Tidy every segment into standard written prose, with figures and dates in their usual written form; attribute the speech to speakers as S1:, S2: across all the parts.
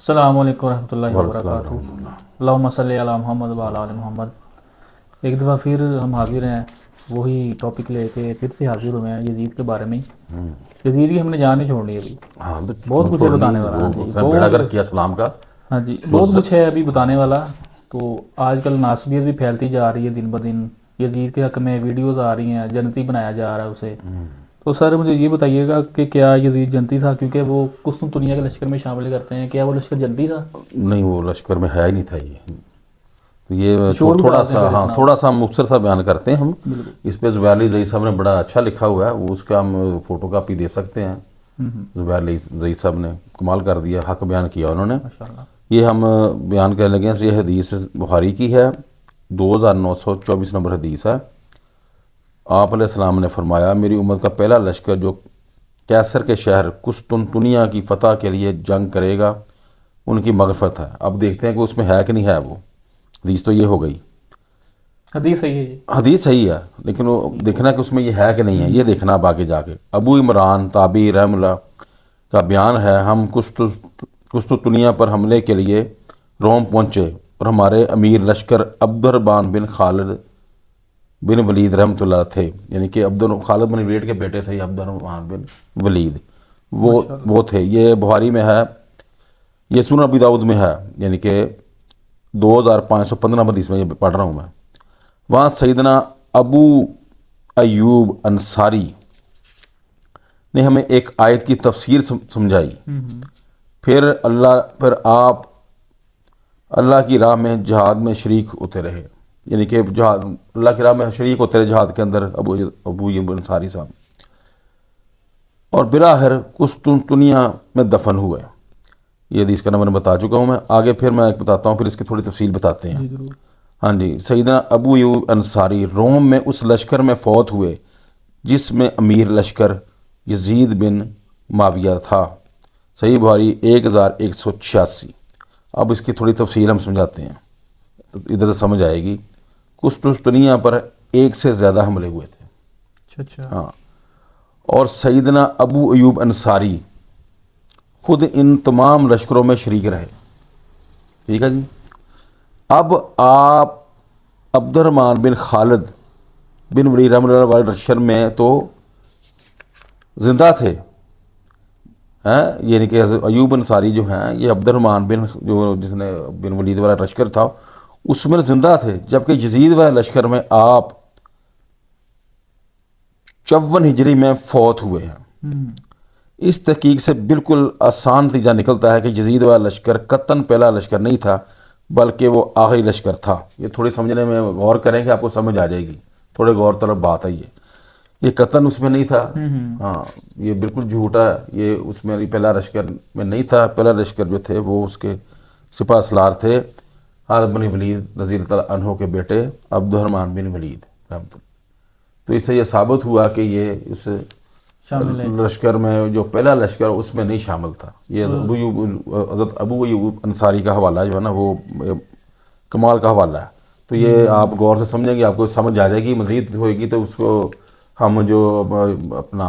S1: السلام علیکم ورحمۃ اللہ
S2: وعلیکم السلام
S1: وبرکاتہ۔
S2: ورحمۃ اللہ۔
S1: اللہم صلی علی محمد وعلی آل محمد۔ ایک دفعہ پھر ہم حاضر ہیں، وہی ٹاپک لے کے پھر سے حاضر ہوئے ہیں یزید کے بارے میں ہی۔ یزید کی ہم نے جان نہیں چھوڑنی ابھی،
S2: ہاں
S1: بہت کچھ ہے بتانے والا۔ ہاں جی،
S2: اس نے بیڑا گرک کیا اسلام کا۔
S1: ہاں جی، بہت کچھ ہے ابھی بتانے والا۔ تو آج کل ناسبیت بھی پھیلتی جا رہی ہے دن بدن، یزید کے حق میں ویڈیوز آ رہی ہیں، جنتی بنایا جا رہا ہے اسے۔ تو سر مجھے یہ بتائیے گا کہ کیا یزید جنتی تھا؟ کیونکہ وہ قسطنطنیہ کے لشکر میں شامل کرتے ہیں، کیا وہ لشکر جنتی تھا؟
S2: نہیں، وہ لشکر میں ہے ہی نہیں تھا یہ۔ تو یہ
S1: شور
S2: تھوڑا
S1: بتاتے ہیں
S2: سا،
S1: پھر
S2: ہاں
S1: اتنا۔
S2: تھوڑا سا مختصر سا بیان کرتے ہیں ہم۔
S1: بالکل۔
S2: اس پہ زبیر علی زئی صاحب نے بڑا اچھا لکھا ہوا ہے، وہ اس کا ہم فوٹو کاپی دے سکتے ہیں۔ زبیر علی زئی صاحب نے کمال کر دیا، حق بیان کیا انہوں نے۔
S1: ماشاءاللہ۔
S2: یہ ہم بیان کرنے لگے ہیں، یہ حدیث بخاری کی ہے، 2924 نمبر حدیث ہے۔ آپ علیہ السلام نے فرمایا، میری امت کا پہلا لشکر جو کیسر کے شہر قسطنطنیہ کی فتح کے لیے جنگ کرے گا، ان کی مغفرت ہے۔ اب دیکھتے ہیں کہ اس میں ہے کہ نہیں ہے۔ وہ حدیث تو یہ ہو گئی،
S1: حدیث صحیح ہے جی۔
S2: حدیث صحیح ہے، لیکن وہ دیکھنا کہ اس میں یہ ہے کہ نہیں ہے، یہ دیکھنا اب آگے جا کے۔ ابو عمران تابعی رحم اللہ کا بیان ہے، ہم قسطنطنیہ پر حملے کے لیے روم پہنچے اور ہمارے امیر لشکر عبدالرحمن بن خالد بن ولید رحمۃ اللہ تھے، یعنی کہ خالد بن ولید کے بیٹے تھے عبدالرحمن بن ولید، وہ تھے۔ یہ بخاری میں ہے، یہ سنن ابی داؤد میں ہے، یعنی کہ 2515 حدیث میں یہ پڑھ رہا ہوں میں۔ وہاں سیدنا ابو ایوب انصاری نے ہمیں ایک آیت کی تفسیر سمجھائی۔ پھر آپ اللہ کی راہ میں جہاد میں شریک ہوتے رہے، یعنی کہ جہاد اللہ کی راہ میں شریک ہوتے رہے جہاد کے اندر ابو ایوب انصاری صاحب، اور بالآخر قسطنطنیہ میں دفن ہوئے۔ یہ حدیث کا نمبر بتا چکا ہوں میں، آگے پھر میں بتاتا ہوں، پھر اس کی تھوڑی تفصیل بتاتے ہیں۔
S1: جی ضرور۔
S2: ہاں جی، سیدنا ابو ایوب انصاری روم میں اس لشکر میں فوت ہوئے جس میں امیر لشکر یزید بن معاویہ تھا۔ صحیح بخاری 1186۔ اب اس کی تھوڑی تفصیل ہم سمجھاتے ہیں، ادھر سے سمجھ آئے گی۔ قسطنطنیہ پر 1 سے زیادہ حملے ہوئے تھے۔
S1: اچھا۔
S2: ہاں، اور سیدنا ابو ایوب انصاری خود ان تمام لشکروں میں شریک رہے۔ ٹھیک ہے جی۔ اب آپ عبدالرحمن بن خالد بن ولید رحمۃ اللہ والے لشکر میں تو زندہ تھے، یعنی کہ ایوب انصاری جو ہیں، یہ عبدالرحمن جس نے بن ولید والا لشکر تھا اس میں زندہ تھے، جبکہ یزید والے لشکر میں آپ 54 ہجری میں فوت ہوئے ہیں۔ اس تحقیق سے بالکل آسان نتیجہ نکلتا ہے کہ یزید والا لشکر قطعاً پہلا لشکر نہیں تھا، بلکہ وہ آخری لشکر تھا۔ یہ تھوڑی سمجھنے میں غور کریں کہ آپ کو سمجھ آ جائے گی، تھوڑے غور طلب بات ہے یہ قطعاً اس میں نہیں تھا۔ ہاں، یہ بالکل جھوٹا ہے، یہ اس میں پہلا لشکر میں نہیں تھا۔ پہلا لشکر جو تھے وہ اس کے سپہ سالار تھے خالد بن ولید رضی اللہ تعالیٰ عنہ کے بیٹے عبدالرحمن بن ولید رحمۃ اللہ۔ تو اس سے یہ ثابت ہوا کہ یہ اس لشکر میں جو پہلا لشکر اس میں نہیں شامل تھا۔ یہ حضرت ابو ایوب انصاری کا حوالہ جو ہے نا، وہ کمال کا حوالہ ہے۔ تو یہ آپ غور سے سمجھیں گے، آپ کو سمجھ آ جائے گی، مزید ہوئے گی تو اس کو ہم جو اپنا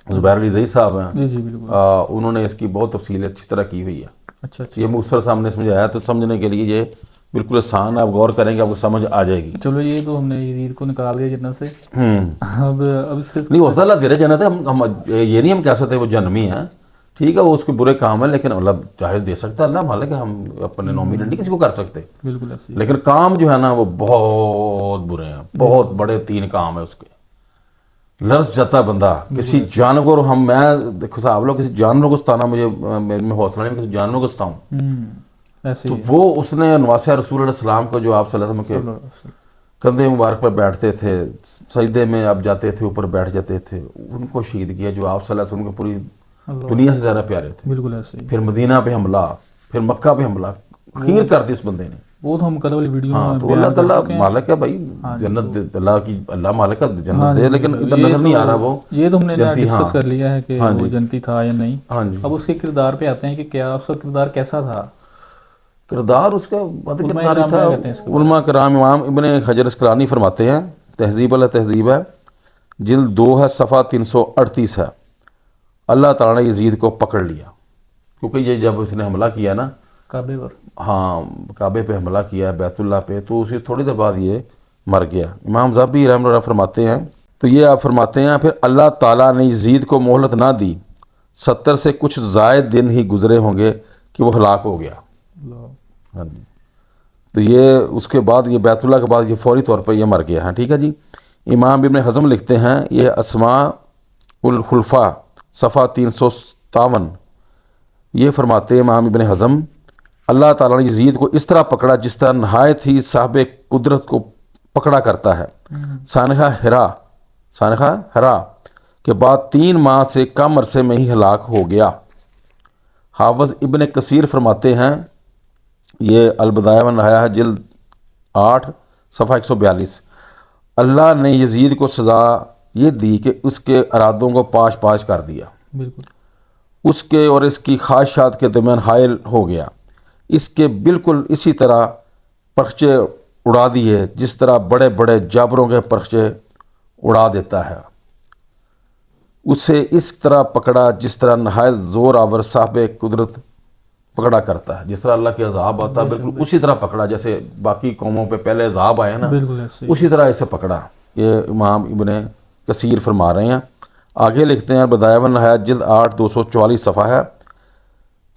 S2: زبیر علی زئی صاحب ہیں، انہوں نے اس کی بہت تفصیل اچھی طرح کی ہوئی ہے۔
S1: اچھا۔
S2: یہ مختصر سامنے سمجھایا، تو سمجھنے کے لیے یہ بالکل آسان ہے، آپ غور کریں گے آپ کو سمجھ آ جائے گی۔
S1: چلو، یہ تو ہم نے یزید کو نکال دیا جنت سے۔ اب اس سے
S2: نہیں، حوصلہ دے رہے جنت ہے، ہم یہ نہیں ہم کہہ سکتے وہ جہنمی ہیں، ٹھیک ہے، وہ اس کے برے کام ہیں، لیکن اللہ چاہے دے سکتا ہے، اللہ مالک ہے، ہم اپنے نومینیٹ نہیں کسی کو کر سکتے۔
S1: بالکل ایسے ہی۔
S2: لیکن کام جو ہے نا وہ بہت برے ہیں، بہت بڑے 3 کام ہیں اس کے۔ لرز جاتا بندہ کسی جانور، میں دیکھو صاحب لوگ کسی جانور کو ستانا، مجھے میں حوصلہ نہیں کسی جانور کو ستاؤں،
S1: ایسے
S2: تو
S1: ہی۔
S2: وہ اس نے نواسہ رسول علیہ السلام کو، جو آپ صلی اللہ علیہ وسلم کے کندھے مبارک پر بیٹھتے تھے، سجدے میں آپ جاتے تھے، اوپر بیٹھ جاتے تھے، ان کو شہید کیا، جو آپ صلی اللہ علیہ وسلم کے پوری دنیا سے زیادہ پیارے تھے۔
S1: بالکل ایسے ہی۔
S2: پھر مدینہ پہ حملہ، پھر مکہ پہ حملہ، خیر کر دی اس بندے نے۔
S1: وہ تو ہم کل والی ویڈیو
S2: ہاں،
S1: میں
S2: تو اللہ تعالیٰ مالک ہے بھائی، جنت اللہ مالک ہے، جنت دے، لیکن ادھر نظر نہیں آ رہا وہ۔
S1: یہ تو ہم نے ڈسکس کر لیا ہے کہ وہ جنتی تھا یا نہیں۔
S2: ہاں جی،
S1: اب اس کے کردار پہ آتے ہیں کہ کیا اس کا کردار کیسا تھا؟
S2: کردار اس کا کردار تھا، علماء کرام امام ابن حجر اسقلانی فرماتے ہیں، تہذیب تہذیب ہے، جلد 2 ہے، صفحہ 338 ہے، اللہ تعالیٰ نے یزید کو پکڑ لیا، کیونکہ یہ جب اس نے حملہ کیا نا
S1: کعبے پر،
S2: ہاں کعبے پہ حملہ کیا بیت اللہ پہ، تو اسی تھوڑی دیر بعد یہ مر گیا۔ امام ذہبی رحمۃ اللہ فرماتے ہیں، تو یہ آپ فرماتے ہیں پھر اللہ تعالیٰ نے یزید کو مہلت نہ دی، 70 سے کچھ زائد دن ہی گزرے ہوں گے کہ وہ ہلاک ہو گیا۔ ہاں جی، تو یہ اس کے بعد یہ بیت اللہ کے بعد یہ فوری طور پہ یہ مر گیا ہے، ٹھیک ہے جی۔ امام ابن حزم لکھتے ہیں، یہ اسماء الخلفاء صفحہ 357، یہ فرماتے ہیں امام ابن حزم، اللہ تعالیٰ نے یزید کو اس طرح پکڑا جس طرح نہایت ہی صاحب قدرت کو پکڑا کرتا ہے۔ سانحہ ہرا کے بعد 3 ماہ سے کم عرصے میں ہی ہلاک ہو گیا۔ حافظ ابن کثیر فرماتے ہیں، یہ البدایہ والنہایہ ہے جلد 8 صفحہ 142، اللہ نے یزید کو سزا یہ دی کہ اس کے ارادوں کو پاش پاش کر دیا،
S1: بالکل
S2: اس کے اور اس کی خواہشات کے درمیان حائل ہو گیا، اس کے بالکل اسی طرح پرخچے اڑا دیے جس طرح بڑے بڑے جابروں کے پرخچے اڑا دیتا ہے، اسے اس طرح پکڑا جس طرح نہایت زور آور صاحب قدرت پکڑا کرتا ہے، جس طرح اللہ کے عذاب آتا ہے بالکل اسی طرح پکڑا، جیسے باقی قوموں پہ پہلے عذاب آئے نا
S1: بالکل ایسے ہی۔
S2: اسی طرح اسے پکڑا۔ یہ امام ابن کثیر فرما رہے ہیں۔ آگے لکھتے ہیں بدایہ والنہایہ جلد 8 244 صفحہ ہے،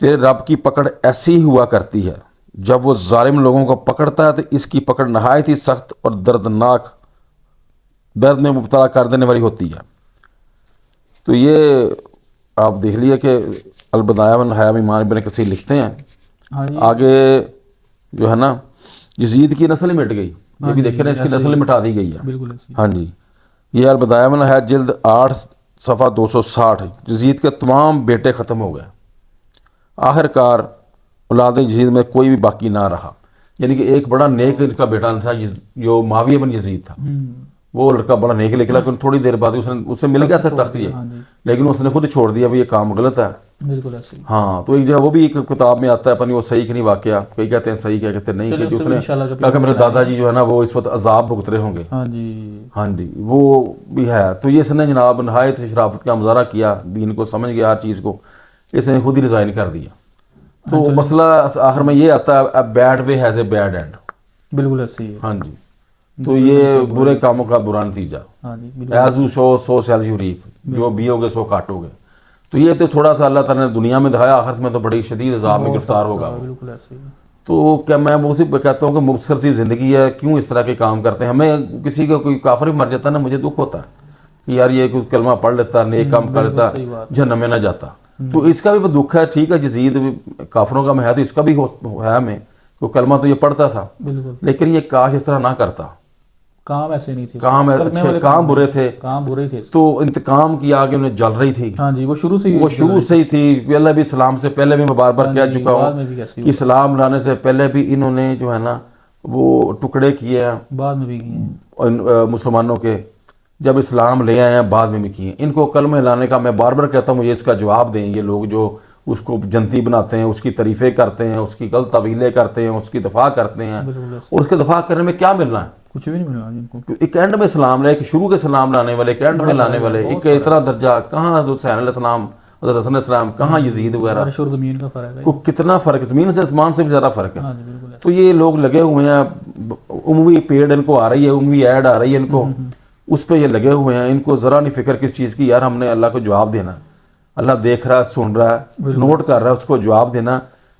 S2: تیرے رب کی پکڑ ایسی ہی ہوا کرتی ہے، جب وہ ظالم لوگوں کو پکڑتا ہے تو اس کی پکڑ نہایت ہی سخت اور دردناک، درد میں مبتلا کر دینے والی ہوتی ہے۔ تو یہ آپ دیکھ لیے کہ البدایہ والنہایہ میں امام ابن کثیر لکھتے ہیں۔
S1: ہاں جی،
S2: آگے جو ہے نا یزید کی نسل مٹ گئی، یہ بھی دیکھیں نا، اس کی نسل مٹا دی گئی ہے۔
S1: بالکل ایسے ہی۔
S2: ہاں جی، یہ البدایہ والنہایہ جلد 8 صفحہ 260، یزید کے تمام بیٹے ختم ہو گئے، آخر کار اولاد یزید میں کوئی بھی باقی نہ رہا۔ یعنی کہ ایک بڑا نیک ان کا بیٹا تھا جو معاویہ بن یزید تھا، وہ لڑکا بڑا نیک نکلا، لیکن تھوڑی دیر بعد اسے مل گیا تھا تخت یہ،
S1: ہاں جی،
S2: لیکن اس نے خود چھوڑ دیا، یہ کام غلط ہے۔
S1: بالکل ایسے ہی۔
S2: ہاں، تو ایک جگہ وہ بھی ایک کتاب میں آتا ہے، پتہ نہیں وہ صحیح کہ نہیں واقعہ، کئی کہتے ہیں صحیح، کیا کہتے ہیں نہیں، کہ جو اس نے کہا کہ میرے دادا جی جو ہے نا وہ اس وقت عذاب بھگت رہے ہوں گے۔
S1: ہاں جی،
S2: ہاں جی، وہ بھی ہے۔ تو یہ اس نے جناب نہایت شرافت کا مظاہرہ کیا، دین کو سمجھ گیا، ہر چیز کو اس نے خود ہی ریزائن کر دیا۔ تو مسئلہ آخر میں یہ آتا ہے، bad way has a bad and.
S1: بالکل ایسے ہی ہے۔
S2: ہاں جی، تو یہ برے کاموں کا برا نتیجہ،
S1: ہاں جی، بالکل
S2: as you sow so shall you reap, جو بیو گے سو کاٹو گے۔ تو یہ تو تھوڑا سا اللہ تعالیٰ نے دنیا میں دکھایا، آخرت میں تو بڑی شدید عذاب میں گرفتار ہوگا۔
S1: بالکل ایسے ہی۔
S2: تو کیا میں اسی پہ کہتا ہوں کہ مختصر سی زندگی ہے، کیوں اس طرح کے کام کرتے ہیں؟ ہمیں کسی کا کوئی کافر بھی مر جاتا ہے نا، مجھے دکھ ہوتا ہے کہ یار یہ کوئی کلمہ پڑھ لیتا، نیک کام کر لیتا، جہنم میں نہ جاتا۔ تو اس کا بھی دکھ ہے، ٹھیک ہے یزید کافروں کا میں ہے تو اس کا بھی ہے ہمیں، کوئی کلمہ تو یہ پڑھتا تھا،
S1: بالکل،
S2: لیکن یہ کاش اس طرح نہ کرتا،
S1: کام ایسے نہیں تھے،
S2: کام اچھے، کام برے تھے،
S1: کام برے تھے۔
S2: تو انتقام کی آگ انہیں جل رہی تھی،
S1: ہاں جی، وہ شروع سے ہی،
S2: وہ شروع سے ہی تھی۔ پہلے بھی اسلام سے پہلے بھی میں بار بار کہہ چکا
S1: بعد
S2: ہوں
S1: میں بھی کیسی
S2: کہ اسلام لانے سے پہلے بھی انہوں نے جو ہے نا وہ ٹکڑے کیے ہیں
S1: بعد میں بھی کی ہیں۔
S2: مسلمانوں کے، جب اسلام لے آئے ہیں بعد میں بھی کیے۔ ان کو کلمہ لانے کا میں بار بار کہتا ہوں مجھے اس کا جواب دیں، یہ لوگ جو اس کو جنتی بناتے ہیں، اس کی تعریفیں کرتے ہیں، اس کی غلط طویلیں کرتے ہیں، اس کی دفاع کرتے ہیں،
S1: بالکل ایسے،
S2: اور اس کے دفاع کرنے میں کیا ملنا ہے؟
S1: کچھ بھی نہیں ملا جن کو۔
S2: ایک اینڈ میں اسلام لائے، ایک شروع کے سلام لانے والے، ایک اینڈ میں لانے والے، ایک اتنا درجہ کہاں حسین علیہ السلام، حضرت حسن علیہ السلام، کہاں یزید وغیرہ،
S1: عرش اور زمین کا فرق ہے۔
S2: کو کتنا فرق، زمین سے آسمان سے بھی زیادہ فرق ہے۔
S1: ہاں جی، بالکل ایسے۔
S2: تو یہ لوگ لگے ہوئے ہیں، عموی پیڑ ان کو آ رہی ہے، عموی ایڈ آ رہی ہے ان کو، اس پہ یہ لگے ہوئے ہیں، ان کو ذرا نہیں فکر کس چیز کی، یار ہم نے اللہ کو جواب دینا، اللہ دیکھ رہا ہے، سن رہا ہے، نوٹ کر رہا ہے، اس کو جواب دینا،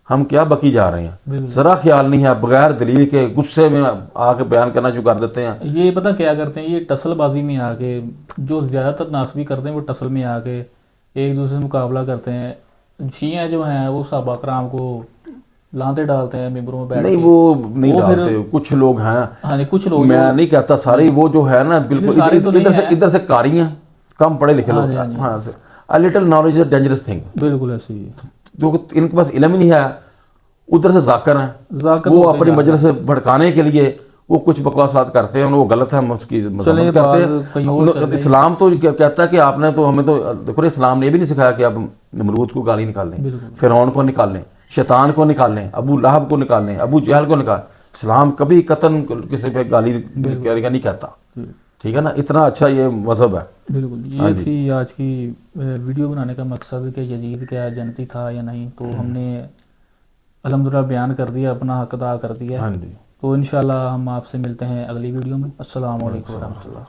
S2: ہم کیا بکی جا رہے ہیں؟ ذرا خیال نہیں ہے، بغیر دلیل کے غصے میں آ کے بیان کرنا شروع کر دیتے ہیں۔
S1: یہ پتہ کیا کرتے ہیں، یہ ٹسل بازی میں آ کے، جو زیادہ تر ناسبی کرتے ہیں وہ ٹسل میں آ کے ایک دوسرے سے مقابلہ کرتے ہیں۔ شیعہ جو ہیں وہ صحابہ کرام کو لانتے ڈالتے ہیں ممبروں میں بیٹھ کے۔
S2: نہیں، وہ نہیں ڈالتے، کچھ لوگ ہیں،
S1: ہاں جی، کچھ لوگ،
S2: میں نہیں کہتا سارے، وہ جو ہے نا بالکل ادھر سے کاری ہیں، کم پڑھے لکھے لوگ، ہاں سے a little knowledge is a dangerous thing،
S1: بالکل ایسے ہی،
S2: جو ان کے پاس علم نہیں ہے، ادھر سے ذاکر ہیں، وہ اپنی مجلس سے بھڑکانے کے لیے وہ کچھ بکواسات کرتے ہیں، وہ غلط ہے، ہم اس کی مذمت کرتے ہیں۔ اسلام تو کہتا ہے کہ آپ نے تو، ہمیں تو دیکھو اسلام نے یہ بھی نہیں سکھایا کہ آپ نمرود کو گالی نکال لیں، فرعون کو نکال لیں، شیطان کو نکال لیں، ابو لہب کو نکال لیں، ابو جہل کو نکال۔ اسلام کبھی قطعاً کسی پہ گالی نہیں کہتا، ٹھیک ہے نا, اتنا اچھا یہ مذہب ہے.
S1: بالکل. یہ تھی آج کی ویڈیو بنانے کا مقصد کہ یزید کیا جنتی تھا یا نہیں, تو ہم نے الحمدللہ بیان کر دیا, اپنا حق ادا کر دیا.
S2: ہاں جی,
S1: تو انشاءاللہ ہم آپ سے ملتے ہیں اگلی ویڈیو میں. السلام علیکم ورحمۃ اللہ.